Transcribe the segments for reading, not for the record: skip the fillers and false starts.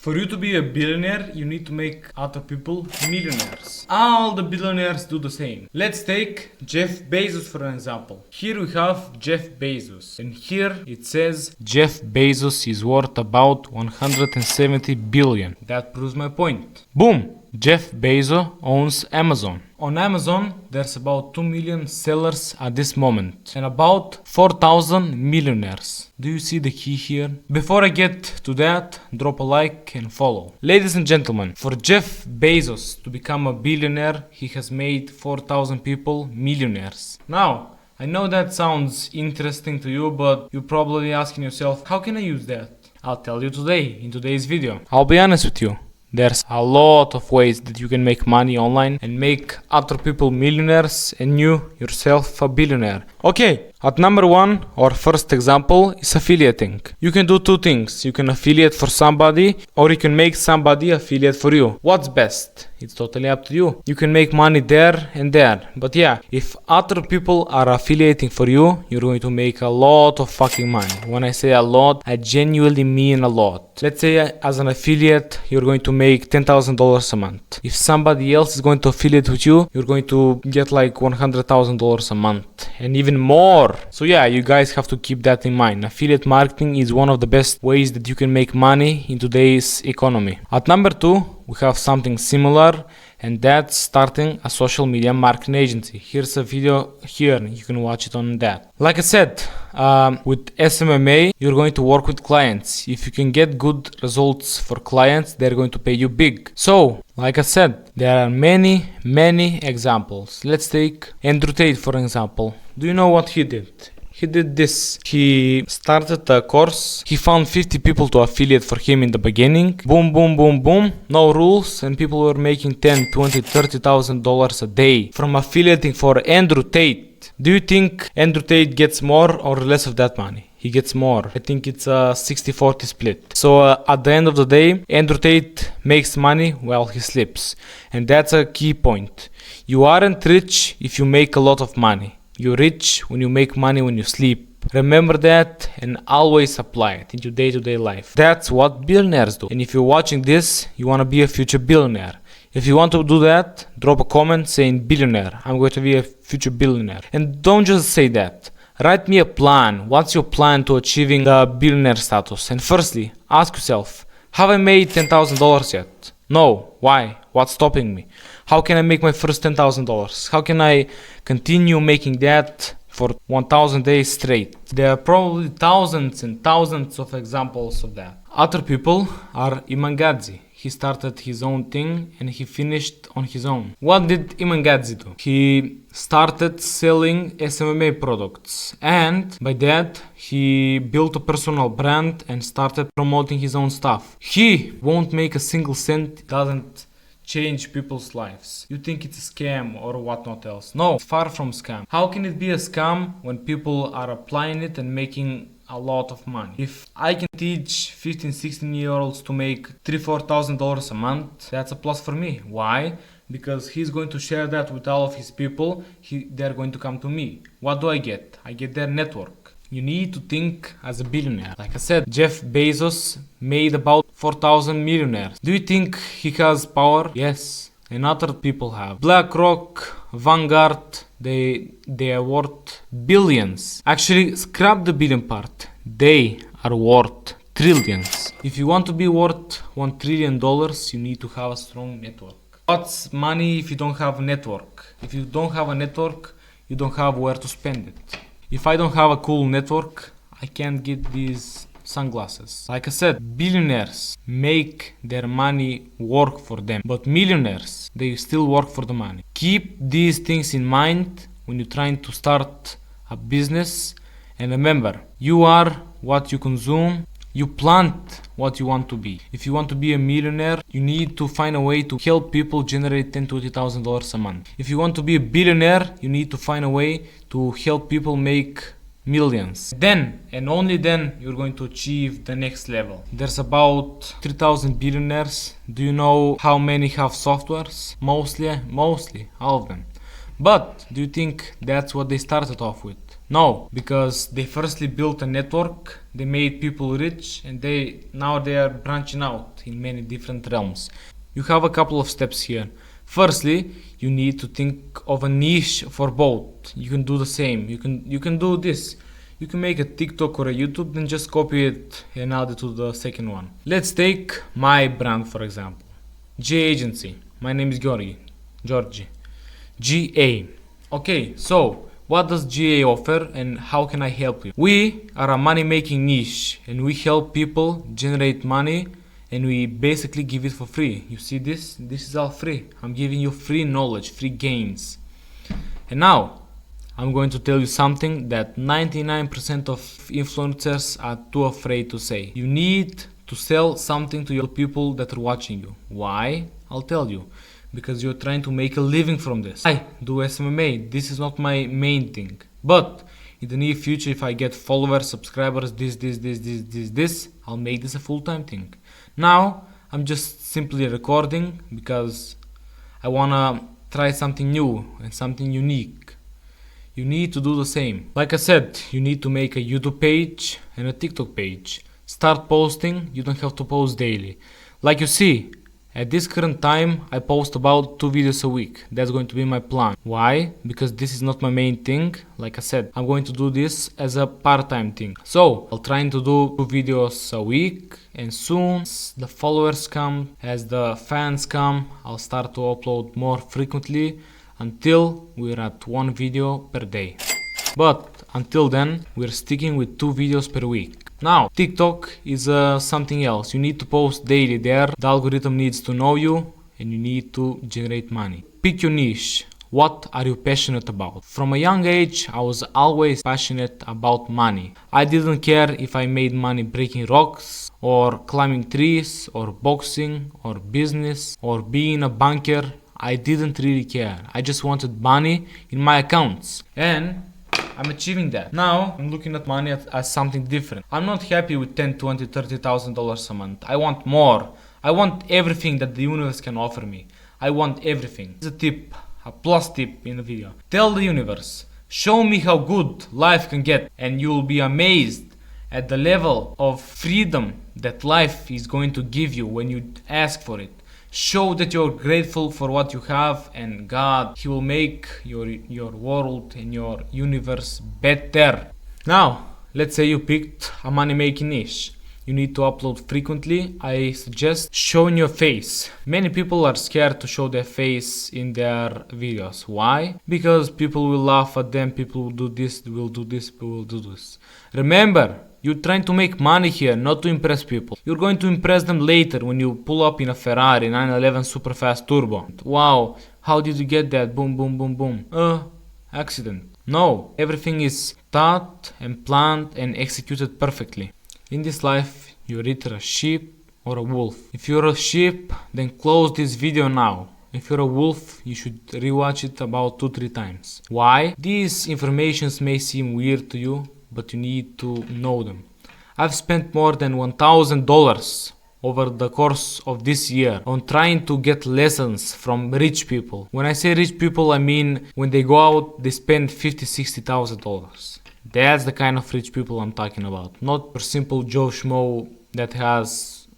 For you to be a billionaire, you need to make other people millionaires. All the billionaires do the same. Let's take Jeff Bezos for an example. Here we have Jeff Bezos, and here it says Jeff Bezos is worth about 170 billion. That proves my point. Boom! Jeff Bezos owns Amazon. On Amazon, there's about 2 million sellers at this moment and about 4,000 millionaires. Do you see the key here? Before I get to that, drop a like and follow. Ladies and gentlemen, for Jeff Bezos to become a billionaire, he has made 4,000 people millionaires. Now, I know that sounds interesting to you, but you're probably asking yourself, how can I use that? I'll tell you today, in today's video. I'll be honest with you. There's a lot of ways that you can make money online and make other people millionaires and you yourself a billionaire. Okay, at number one, our first example is affiliating. You can do two things. You can affiliate for somebody or you can make somebody affiliate for you. What's best? It's totally up to you. You can make money there and there. But yeah, if other people are affiliating for you, you're going to make a lot of fucking money. When I say a lot, I genuinely mean a lot. Let's say as an affiliate, you're going to make $10,000 a month. If somebody else is going to affiliate with you, you're going to get like $100,000 a month and even more. So yeah, you guys have to keep that in mind. Affiliate marketing is one of the best ways that you can make money in today's economy. At number two, we have something similar, and that's starting a social media marketing agency. Here's a video here, you can watch it on that. Like I said, with SMMA, you're going to work with clients. If you can get good results for clients, they're going to pay you big. So, like I said, there are many examples. Let's take Andrew Tate for example. Do you know what he did? He did this. He started a course. He found 50 people to affiliate for him in the beginning. Boom, boom, boom, boom. No rules, and people were making $10,000, $20,000, $30,000 a day from affiliating for Andrew Tate. Do you think Andrew Tate gets more or less of that money? He gets more. I think it's a 60-40 split. So at the end of the day, Andrew Tate makes money while he sleeps. And that's a key point. You aren't rich if you make a lot of money. You're rich when you make money when you sleep. Remember that and always apply it into day-to-day life. That's what billionaires do. And if you're watching this, you want to be a future billionaire. If you want to do that, drop a comment saying billionaire. I'm going to be a future billionaire. And don't just say that. Write me a plan. What's your plan to achieving the billionaire status? And firstly, ask yourself, have I made $10,000 yet? No. Why? What's stopping me? How can I make my first $10,000? How can I continue making that for 1,000 days straight? There are probably thousands and thousands of examples of that. Other people are Iman Gadzhi. He started his own thing and he finished on his own. What did Iman Gadzhi do? He started selling SMMA products, and by that he built a personal brand and started promoting his own stuff. He won't make a single cent, doesn't change people's lives. You think it's a scam or whatnot else. No, it's far from scam. How can it be a scam when people are applying it and making a lot of money? If I can teach 15-16-year-olds to make $3,000-$4,000 a month, that's a plus for me. Why? Because he's going to share that with all of his people. They're going to come to me. What do I get? I get their network. You need to think as a billionaire. Like I said, Jeff Bezos made about 4,000 millionaires. Do you think he has power? Yes. And other people have. BlackRock, Vanguard, they are worth billions. Actually, scrap the billion part. They are worth trillions. If you want to be worth $1 trillion, you need to have a strong network. What's money if you don't have a network? If you don't have a network, you don't have where to spend it. If I don't have a cool network, I can't get these sunglasses. Like I said, billionaires make their money work for them, but millionaires, they still work for the money. Keep these things in mind when you're trying to start a business, and remember, you are what you consume. You plant what you want to be. If you want to be a millionaire, you need to find a way to help people generate $10,000-$20,000 a month. If you want to be a billionaire, you need to find a way to help people make millions. Then, and only then, you're going to achieve the next level. There's about 3,000 billionaires. Do you know how many have softwares? Mostly, all of them. But do you think that's what they started off with? No, because they firstly built a network, they made people rich, and now they are branching out in many different realms. You have a couple of steps here. Firstly, you need to think of a niche for both. You can do the same. You can do this. You can make a TikTok or a YouTube, then just copy it and add it to the second one. Let's take my brand for example. G Agency. My name is Georgi. GA. Okay, so what does GA offer and how can I help you? We are a money making niche and we help people generate money and we basically give it for free. You see this? This is all free. I'm giving you free knowledge, free gains. And now I'm going to tell you something that 99% of influencers are too afraid to say. You need to sell something to your people that are watching you. Why? I'll tell you. Because you're trying to make a living from this. I do SMMA. This is not my main thing. But in the near future, if I get followers, subscribers, this, I'll make this a full-time thing. Now, I'm just simply recording because I wanna try something new and something unique. You need to do the same. Like I said, you need to make a YouTube page and a TikTok page. Start posting. You don't have to post daily. Like you see, at this current time, I post about 2 videos a week. That's going to be my plan. Why? Because this is not my main thing. Like I said, I'm going to do this as a part-time thing. So, I'll try to do 2 videos a week. And soon, as the followers come, as the fans come, I'll start to upload more frequently until we're at 1 video per day. But until then, we're sticking with 2 videos per week. Now, TikTok is something else. You need to post daily there. The algorithm needs to know you and you need to generate money. Pick your niche. What are you passionate about? From a young age, I was always passionate about money. I didn't care if I made money breaking rocks or climbing trees or boxing or business or being a banker. I didn't really care. I just wanted money in my accounts. And I'm achieving that. Now, I'm looking at money as something different. I'm not happy with $10, $20, $30,000 a month. I want more. I want everything that the universe can offer me. I want everything. It's a tip, a plus tip in the video. Tell the universe, show me how good life can get, and you'll be amazed at the level of freedom that life is going to give you when you ask for it. Show that you're grateful for what you have, and God, He will make your world and your universe better. Now, let's say you picked a money making niche. You need to upload frequently. I suggest showing your face. Many people are scared to show their face in their videos. Why? Because people will laugh at them, people will do this, people will do this. Remember, you're trying to make money here, not to impress people. You're going to impress them later when you pull up in a Ferrari 911 super fast turbo. Wow, how did you get that? Boom, boom, boom, boom. Accident. No, everything is thought and planned and executed perfectly. In this life, you're either a sheep or a wolf. If you're a sheep, then close this video now. If you're a wolf, you should rewatch it about 2-3 times. Why? These informations may seem weird to you, but you need to know them. I've spent more than $1,000 over the course of this year on trying to get lessons from rich people. When I say rich people, I mean when they go out, they spend $50,000-$60,000. That's the kind of rich people I'm talking about. Not your simple Joe Schmo that has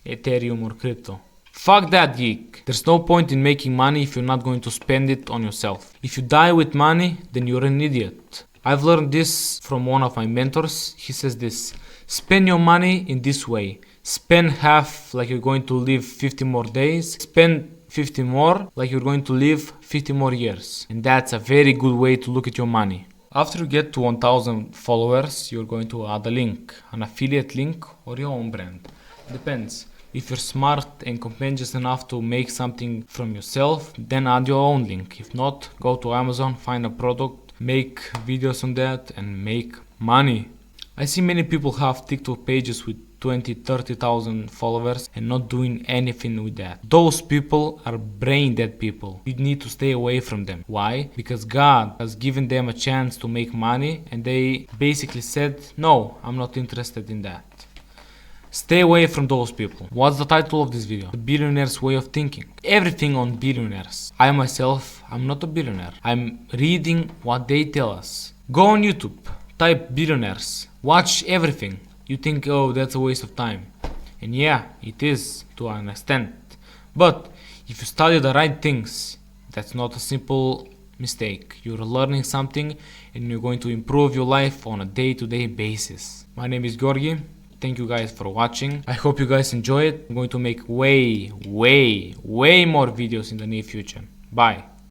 Ethereum or crypto. Fuck that, geek. There's no point in making money if you're not going to spend it on yourself. If you die with money, then you're an idiot. I've learned this from one of my mentors. He says this: spend your money in this way. Spend half like you're going to live 50 more days. Spend 50 more like you're going to live 50 more years. And that's a very good way to look at your money. After you get to 1,000 followers, you're going to add a link, an affiliate link or your own brand. Depends. If you're smart and competitive enough to make something from yourself, then add your own link. If not, go to Amazon, find a product, make videos on that and make money. I see many people have TikTok pages with 20-30,000 followers and not doing anything with that. Those people are brain dead people. You need to stay away from them. Why? Because God has given them a chance to make money and they basically said, no, I'm not interested in that. Stay away from those people. What's the title of this video? The billionaire's way of thinking. Everything on billionaires. I myself, I'm not a billionaire. I'm reading what they tell us. Go on YouTube, type billionaires, watch everything. You think, oh, that's a waste of time. And yeah, it is to an extent. But if you study the right things, that's not a simple mistake. You're learning something and you're going to improve your life on a day-to-day basis. My name is Georgi. Thank you guys for watching. I hope you guys enjoy it. I'm going to make way more videos in the near future. Bye.